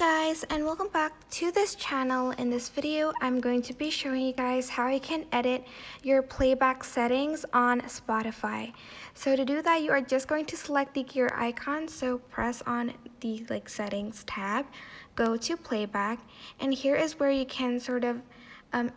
guys, and welcome back to this channel. In this video, I'm going to be showing you guys how you can edit your playback settings on Spotify. So to do that, you are just going to select the gear icon. So press on the settings tab, go to playback, and here is where you can sort of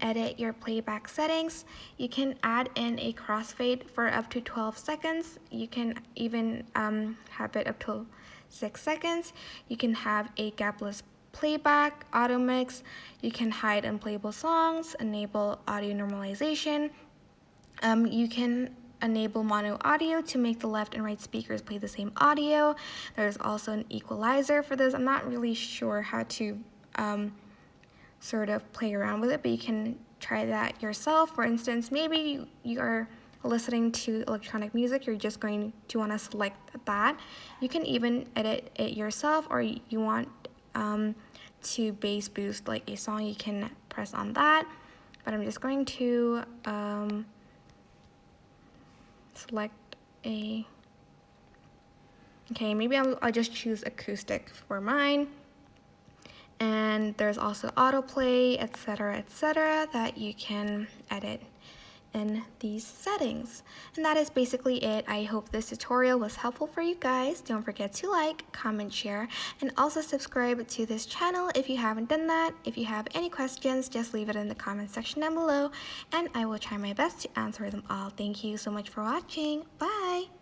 edit your playback settings. You can add in a crossfade for up to 12 seconds. You can even have it up to 6 seconds. You can have a gapless playback, auto mix. You can hide unplayable songs, enable audio normalization. You can enable mono audio to make the left and right speakers play the same audio. There's also an equalizer for this. I'm not really sure how to sort of play around with it, but you can try that yourself. For instance, maybe you are listening to electronic music, you're just going to want to select that. You can even edit it yourself, or you want to bass boost like a song, you can press on that. But I'm just going to select okay, maybe I'll just choose acoustic for mine. And there's also autoplay, etc., that you can edit in these settings. And that is basically it. I hope this tutorial was helpful for you guys. Don't forget to like, comment, share, and also subscribe to this channel if you haven't done that. If you have any questions, just leave it in the comment section down below, and I will try my best to answer them all. Thank you so much for watching. Bye!